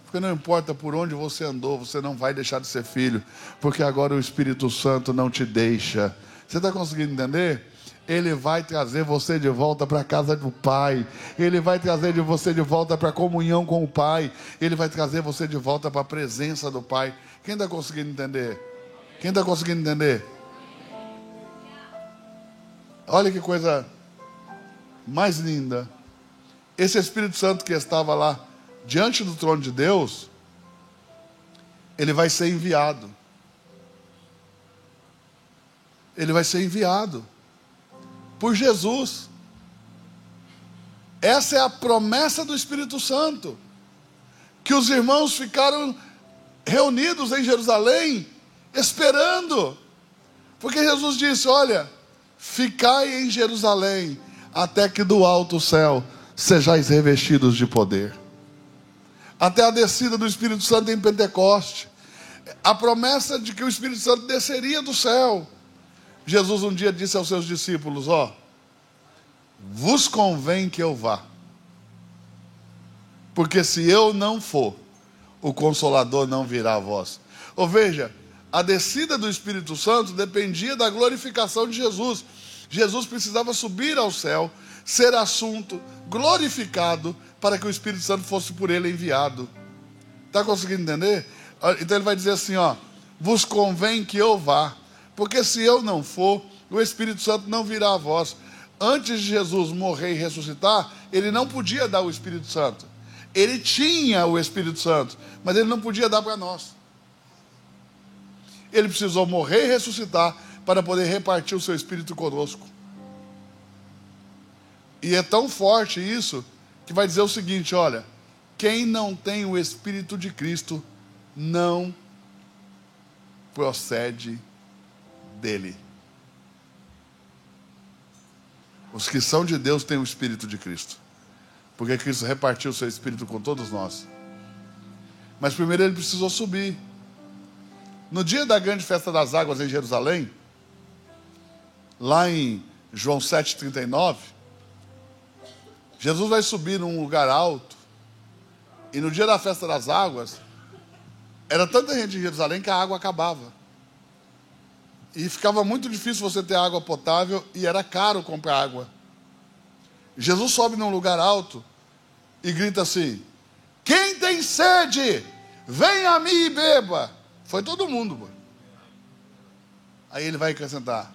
Porque não importa por onde você andou, você não vai deixar de ser filho, porque agora o Espírito Santo não te deixa. Você está conseguindo entender? Ele vai trazer você de volta para a casa do Pai. Ele vai trazer você de volta para a comunhão com o Pai. Ele vai trazer você de volta para a presença do Pai. Quem está conseguindo entender? Quem está conseguindo entender? Olha que coisa mais linda. Esse Espírito Santo que estava lá diante do trono de Deus, ele vai ser enviado. Ele vai ser enviado por Jesus. Essa é a promessa do Espírito Santo, que os irmãos ficaram reunidos em Jerusalém, esperando, porque Jesus disse: olha, ficai em Jerusalém, até que do alto céu sejais revestidos de poder. Até a descida do Espírito Santo em Pentecoste, a promessa de que o Espírito Santo desceria do céu. Jesus um dia disse aos seus discípulos: ó, vos convém que eu vá, porque se eu não for, o Consolador não virá a vós. Ou veja, a descida do Espírito Santo dependia da glorificação de Jesus. Jesus precisava subir ao céu, ser assunto, glorificado, para que o Espírito Santo fosse por ele enviado. Está conseguindo entender? Então ele vai dizer assim, ó, vos convém que eu vá, porque se eu não for, o Espírito Santo não virá a vós. Antes de Jesus morrer e ressuscitar, ele não podia dar o Espírito Santo. Ele tinha o Espírito Santo, mas ele não podia dar para nós. Ele precisou morrer e ressuscitar para poder repartir o seu Espírito conosco. E é tão forte isso, que vai dizer o seguinte, olha, quem não tem o Espírito de Cristo, não procede dele. Os que são de Deus têm o Espírito de Cristo, porque Cristo repartiu o seu Espírito com todos nós. Mas primeiro ele precisou subir. No dia da grande festa das águas em Jerusalém, lá em João 7,39, Jesus vai subir num lugar alto, e no dia da festa das águas, era tanta gente em Jerusalém que a água acabava. E ficava muito difícil você ter água potável, e era caro comprar água. Jesus sobe num lugar alto e grita assim: quem tem sede, venha a mim e beba. Foi todo mundo, mano. Aí ele vai acrescentar: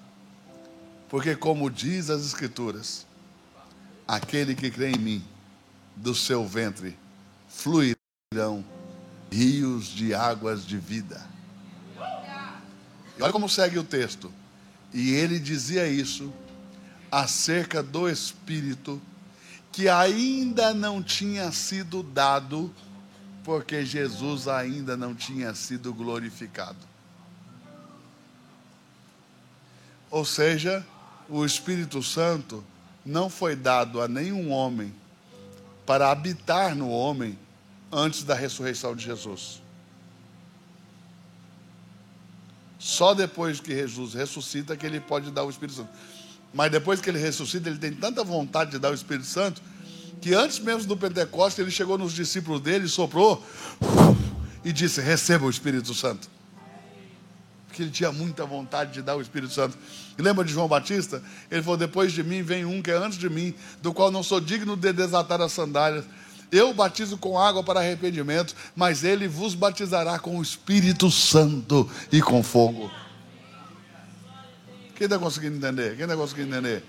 porque como diz as Escrituras, aquele que crê em mim, do seu ventre fluirão rios de águas de vida. E olha como segue o texto. E ele dizia isso acerca do Espírito que ainda não tinha sido dado, porque Jesus ainda não tinha sido glorificado. Ou seja, o Espírito Santo não foi dado a nenhum homem para habitar no homem antes da ressurreição de Jesus. Só depois que Jesus ressuscita que ele pode dar o Espírito Santo. Mas depois que ele ressuscita, ele tem tanta vontade de dar o Espírito Santo, que antes mesmo do Pentecostes, ele chegou nos discípulos dele, soprou e disse: receba o Espírito Santo. Porque ele tinha muita vontade de dar o Espírito Santo. E lembra de João Batista? Ele falou: depois de mim vem um que é antes de mim, do qual não sou digno de desatar as sandálias. Eu batizo com água para arrependimento, mas ele vos batizará com o Espírito Santo e com fogo. Quem está conseguindo entender? Quem está conseguindo entender?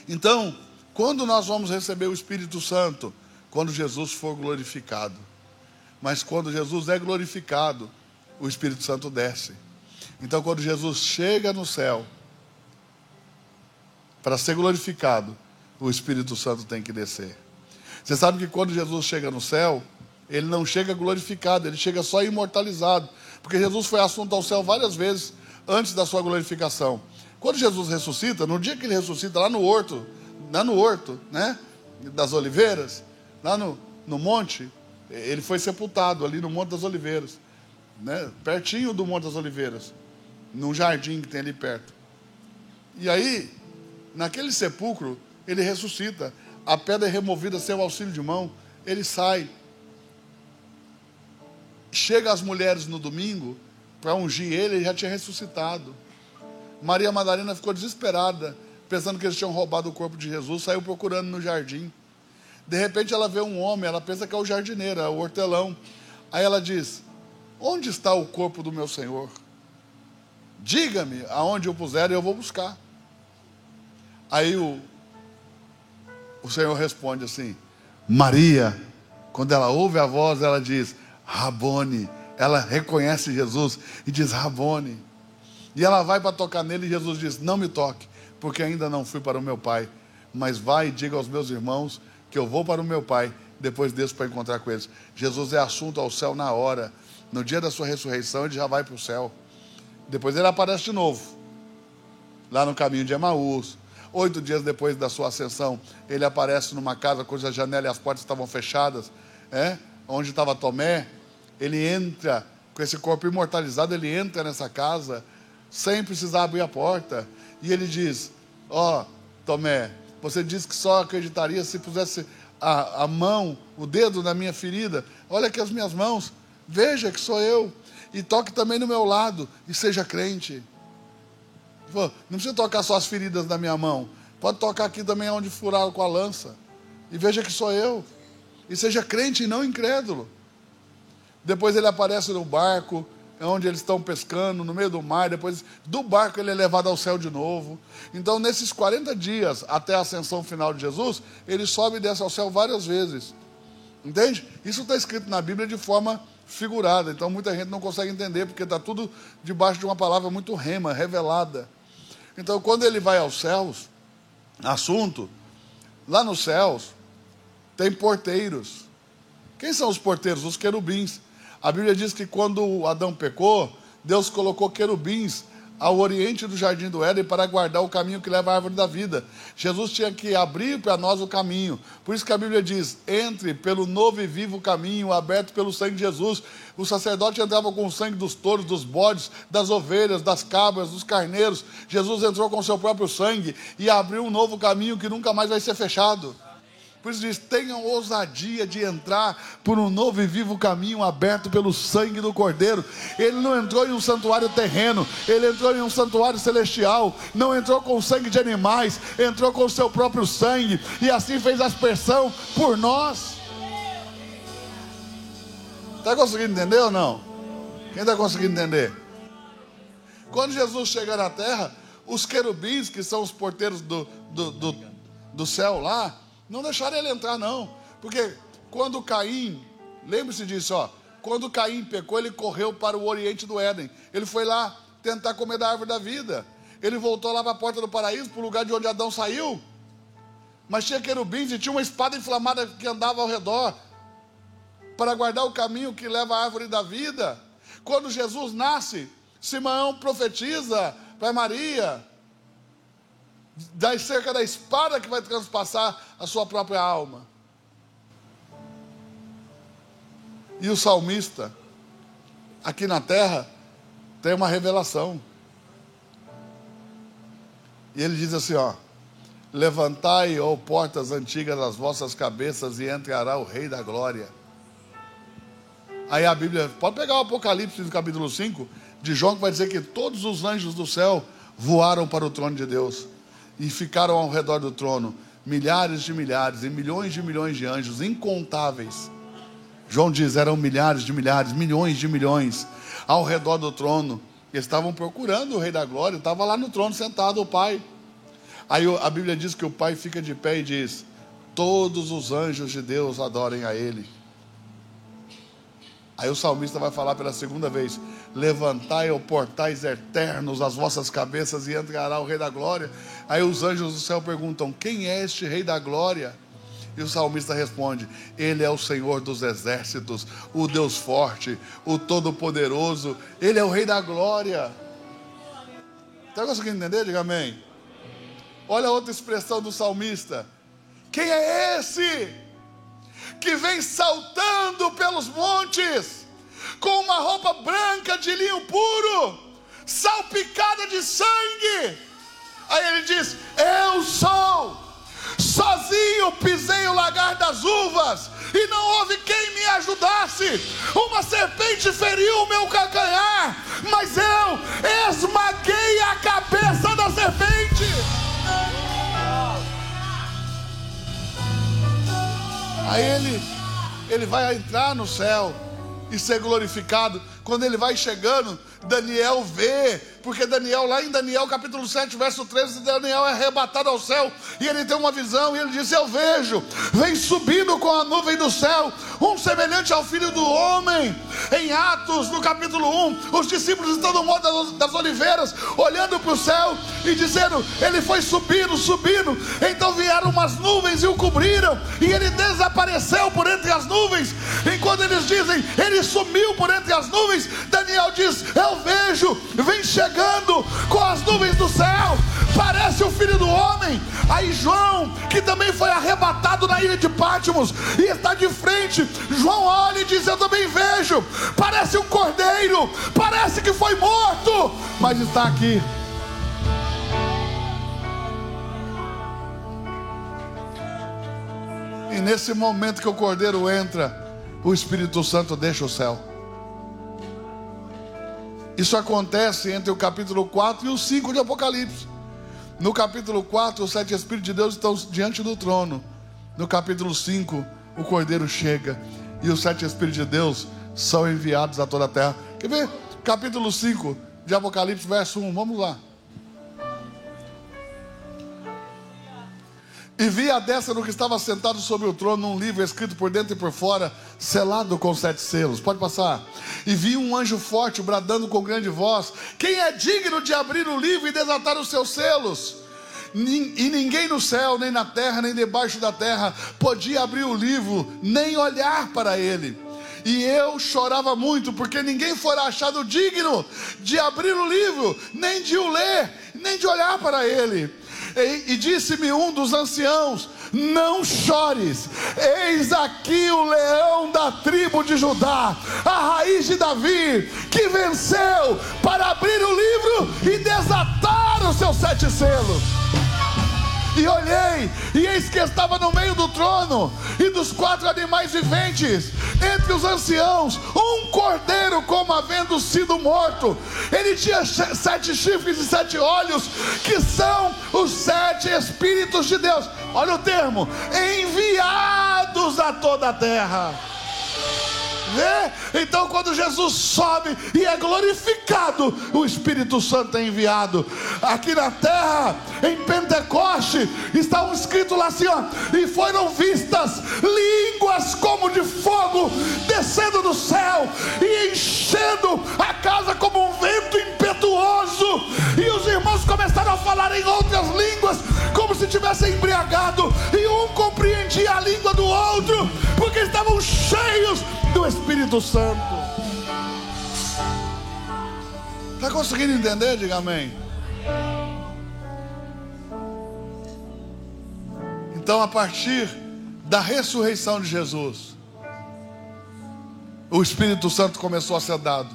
Então, quando nós vamos receber o Espírito Santo? Quando Jesus for glorificado. Mas quando Jesus é glorificado, o Espírito Santo desce. Então, quando Jesus chega no céu, para ser glorificado, o Espírito Santo tem que descer. Você sabe que quando Jesus chega no céu, ele não chega glorificado, ele chega só imortalizado, porque Jesus foi assunto ao céu várias vezes antes da sua glorificação. Quando Jesus ressuscita, no dia que ele ressuscita lá no horto, né, das oliveiras, lá no monte, ele foi sepultado ali no Monte das Oliveiras, né, pertinho do Monte das Oliveiras, num jardim que tem ali perto. E aí, naquele sepulcro, ele ressuscita, a pedra é removida sem o auxílio de mão, ele sai. Chega as mulheres no domingo para ungir ele já tinha ressuscitado. Maria Madalena ficou desesperada, pensando que eles tinham roubado o corpo de Jesus, saiu procurando no jardim. De repente ela vê um homem, ela pensa que é o jardineiro, é o hortelão. Aí ela diz: onde está o corpo do meu Senhor? Diga-me aonde o puseram e eu vou buscar. Aí o Senhor responde assim: Maria. Quando ela ouve a voz, ela diz: Rabone. Ela reconhece Jesus e diz: Rabone. E ela vai para tocar nele e Jesus diz: não me toque, porque ainda não fui para o meu Pai, mas vai e diga aos meus irmãos que eu vou para o meu Pai, depois desço para encontrar com eles. Jesus é assunto ao céu na hora. No dia da sua ressurreição ele já vai para o céu. Depois ele aparece de novo lá no caminho de Emaús. 8 dias depois da sua ascensão, ele aparece numa casa cuja janela e as portas estavam fechadas, onde estava Tomé. Ele entra com esse corpo imortalizado, ele entra nessa casa sem precisar abrir a porta, e ele diz: ó, Tomé, você disse que só acreditaria se pusesse a mão, o dedo na minha ferida. Olha aqui as minhas mãos, veja que sou eu, e toque também no meu lado e seja crente. Não precisa tocar só as feridas da minha mão, pode tocar aqui também onde furaram com a lança, e veja que sou eu, e seja crente e não incrédulo. Depois ele aparece no barco, onde eles estão pescando, no meio do mar. Depois do barco ele é levado ao céu de novo. Então nesses 40 dias, até a ascensão final de Jesus, ele sobe e desce ao céu várias vezes. Entende? Isso está escrito na Bíblia de forma figurada, então muita gente não consegue entender, porque está tudo debaixo de uma palavra muito rema, revelada. Então quando ele vai aos céus, assunto, lá nos céus tem porteiros. Quem são os porteiros? Os querubins. A Bíblia diz que quando Adão pecou, Deus colocou querubins ao oriente do jardim do Éden para guardar o caminho que leva à árvore da vida. Jesus tinha que abrir para nós o caminho. Por isso que a Bíblia diz: entre pelo novo e vivo caminho, aberto pelo sangue de Jesus. O sacerdote entrava com o sangue dos touros, dos bodes, das ovelhas, das cabras, dos carneiros. Jesus entrou com o seu próprio sangue e abriu um novo caminho que nunca mais vai ser fechado. Por isso diz: tenham ousadia de entrar por um novo e vivo caminho aberto pelo sangue do Cordeiro. Ele não entrou em um santuário terreno, ele entrou em um santuário celestial. Não entrou com sangue de animais, entrou com o seu próprio sangue, e assim fez aspersão por nós. Está conseguindo entender ou não? Quem está conseguindo entender? Quando Jesus chega na terra, os querubins, que são os porteiros do céu lá, não deixaram ele entrar não, porque quando Caim, lembre-se disso, quando Caim pecou, ele correu para o oriente do Éden, ele foi lá tentar comer da árvore da vida, ele voltou lá para a porta do paraíso, para o lugar de onde Adão saiu, mas tinha querubins e tinha uma espada inflamada que andava ao redor, para guardar o caminho que leva à árvore da vida. Quando Jesus nasce, Simeão profetiza para Maria, da cerca da espada que vai transpassar a sua própria alma. E o salmista, aqui na terra, tem uma revelação. E ele diz assim, levantai, ó portas antigas, as vossas cabeças, e entrará o Rei da Glória. Aí a Bíblia, pode pegar o Apocalipse no capítulo 5 de João, que vai dizer que todos os anjos do céu voaram para o trono de Deus e ficaram ao redor do trono, milhares de milhares e milhões de anjos incontáveis. João diz, eram milhares de milhares, milhões de milhões ao redor do trono. Eles estavam procurando o Rei da Glória, estava lá no trono sentado o Pai. Aí a Bíblia diz que o Pai fica de pé e diz: todos os anjos de Deus adorem a Ele. Aí o salmista vai falar pela segunda vez: levantai, ó portais eternos, as vossas cabeças, e entrará o Rei da Glória. Aí os anjos do céu perguntam: quem é este Rei da Glória? E o salmista responde: Ele é o Senhor dos exércitos, o Deus forte, o Todo-Poderoso. Ele é o Rei da Glória. Está conseguindo entender? Diga amém. Olha a outra expressão do salmista: quem é esse que vem saltando pelos montes com uma roupa branca de linho puro, salpicada de sangue? Aí ele diz: eu sou. Sozinho pisei o lagar das uvas e não houve quem me ajudasse. Uma serpente feriu o meu calcanhar, mas eu esmaguei a cabeça da serpente. Aí ele vai entrar no céu e ser glorificado. Quando ele vai chegando, Daniel vê, porque Daniel, lá em Daniel capítulo 7, verso 13, Daniel é arrebatado ao céu, e ele tem uma visão, e ele diz: eu vejo, vem subindo com a nuvem do céu, um semelhante ao Filho do Homem. Em Atos, no capítulo 1, os discípulos estão no Monte das Oliveiras, olhando para o céu, e dizendo: ele foi subindo, subindo, então vieram umas nuvens e o cobriram, e ele desapareceu por entre as nuvens. Enquanto eles dizem: ele sumiu por entre as nuvens, Daniel diz: eu vejo, vem chegando com as nuvens do céu, parece o Filho do Homem. Aí João, que também foi arrebatado na ilha de Patmos e está de frente, João olha e diz: eu também vejo, parece um cordeiro, parece que foi morto, mas está aqui. E nesse momento que o cordeiro entra, o Espírito Santo deixa o céu. Isso acontece entre o capítulo 4 e o 5 de Apocalipse. No capítulo 4, os 7 Espíritos de Deus estão diante do trono. No capítulo 5, o Cordeiro chega e os 7 Espíritos de Deus são enviados a toda a terra. Quer ver? Capítulo 5 de Apocalipse, verso 1. Vamos lá. E vi a destra do que estava sentado sobre o trono um livro escrito por dentro e por fora, selado com 7 selos. Pode passar. E vi um anjo forte bradando com grande voz: quem é digno de abrir o livro e desatar os seus selos? E ninguém no céu, nem na terra, nem debaixo da terra podia abrir o livro, nem olhar para ele. E eu chorava muito, porque ninguém fora achado digno de abrir o livro, nem de o ler, nem de olhar para ele. E disse-me um dos anciãos: não chores, eis aqui o leão da tribo de Judá, a raiz de Davi, que venceu para abrir o livro e desatar os seus 7 selos. E olhei, e eis que estava no meio do trono e dos 4 animais viventes, entre os anciãos, um cordeiro como havendo sido morto. Ele tinha 7 chifres e 7 olhos, que são os 7 Espíritos de Deus. Olha o termo: enviados a toda a terra. Vê? Então quando Jesus sobe e é glorificado, o Espírito Santo é enviado. Aqui na terra, em Pentecoste, está escrito lá assim, ó: e foram vistas línguas como de fogo descendo do céu e enchendo a casa como um vento impetuoso. E os irmãos começaram a falar em outras línguas, como se tivessem embriagado, e um compreendia a língua do outro, porque estavam cheios do Espírito Santo. Está conseguindo entender? Diga amém. Então, a partir da ressurreição de Jesus, o Espírito Santo começou a ser dado,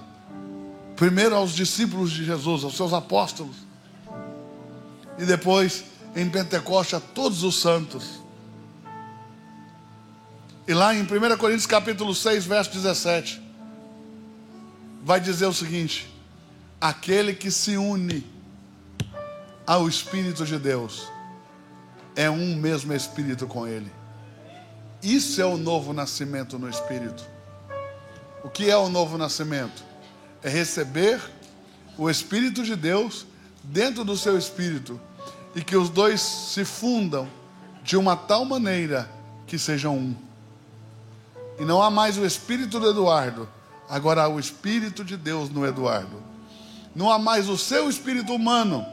primeiro aos discípulos de Jesus, aos seus apóstolos, e depois em Pentecoste a todos os santos. E lá em 1 Coríntios capítulo 6, verso 17, vai dizer o seguinte: aquele que se une ao Espírito de Deus é um mesmo Espírito com Ele. Isso é o novo nascimento no Espírito. O que é o novo nascimento? É receber o Espírito de Deus dentro do seu Espírito, e que os dois se fundam de uma tal maneira que sejam um. E não há mais o espírito do Eduardo, Agora há o Espírito de Deus no Eduardo. Não há mais o seu espírito humano,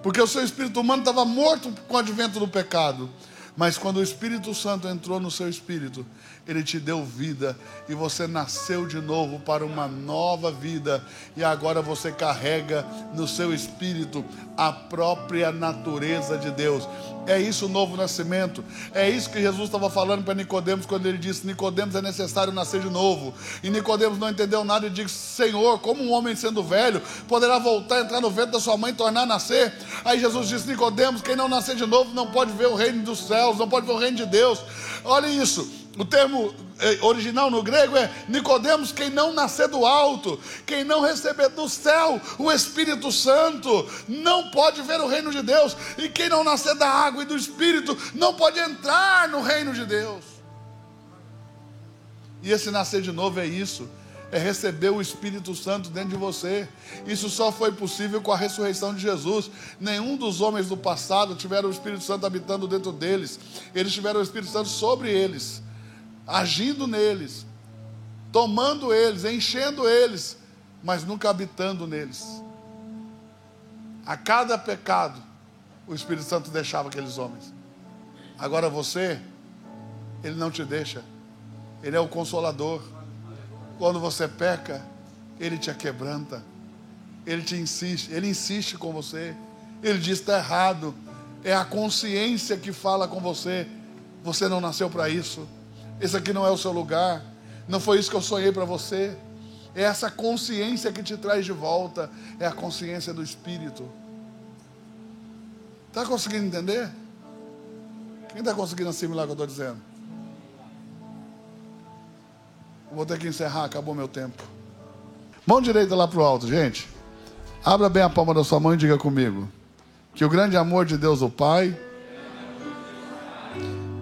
porque o seu espírito humano estava morto com o advento do pecado. Mas quando o Espírito Santo entrou no seu espírito, ele te deu vida e você nasceu de novo para uma nova vida. E agora você carrega no seu espírito a própria natureza de Deus. É isso o novo nascimento. É isso que Jesus estava falando para Nicodemos quando ele disse: Nicodemos, é necessário nascer de novo. E Nicodemos não entendeu nada e disse: Senhor, como um homem sendo velho poderá voltar, entrar no ventre da sua mãe e tornar a nascer? Aí Jesus disse: Nicodemos, quem não nascer de novo não pode ver o reino dos céus, não pode ver o reino de Deus. Olha isso. O termo original no grego é Nicodemos, quem não nascer do alto, quem não receber do céu o Espírito Santo, não pode ver o reino de Deus. E quem não nascer da água e do Espírito, não pode entrar no reino de Deus. E esse nascer de novo é isso, é receber o Espírito Santo dentro de você. Isso só foi possível com a ressurreição de Jesus. Nenhum dos homens do passado tiveram o Espírito Santo habitando dentro deles. Eles tiveram o Espírito Santo sobre eles, agindo neles, tomando eles, enchendo eles, mas nunca habitando neles. A cada pecado, o Espírito Santo deixava aqueles homens. Agora você, ele não te deixa. Ele é o Consolador. Quando você peca, ele te quebranta. Ele insiste com você. Ele diz: está errado. É a consciência que fala com você. Você não nasceu para isso. Esse aqui não é o seu lugar. Não foi isso que eu sonhei para você. É essa consciência que te traz de volta. É a consciência do Espírito. Está conseguindo entender? Quem está conseguindo assimilar o que eu estou dizendo? Vou ter que encerrar, acabou meu tempo. Mão direita lá para o alto, gente. Abra bem a palma da sua mão e diga comigo: que o grande amor de Deus o Pai,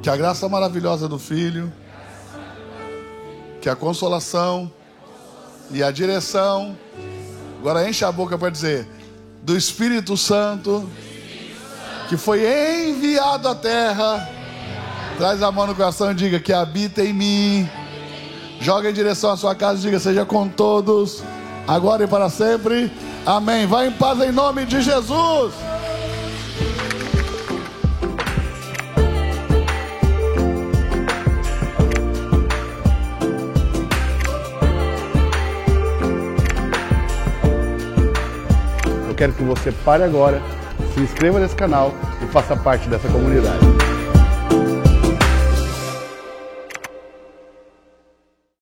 que a graça maravilhosa do Filho, que a consolação e a direção, agora enche a boca para dizer, do Espírito Santo, que foi enviado à terra, traz a mão no coração e diga: que habita em mim. Joga em direção à sua casa e diga: seja com todos, agora e para sempre. Amém. Vai em paz em nome de Jesus. Eu quero que você pare agora, se inscreva nesse canal e faça parte dessa comunidade.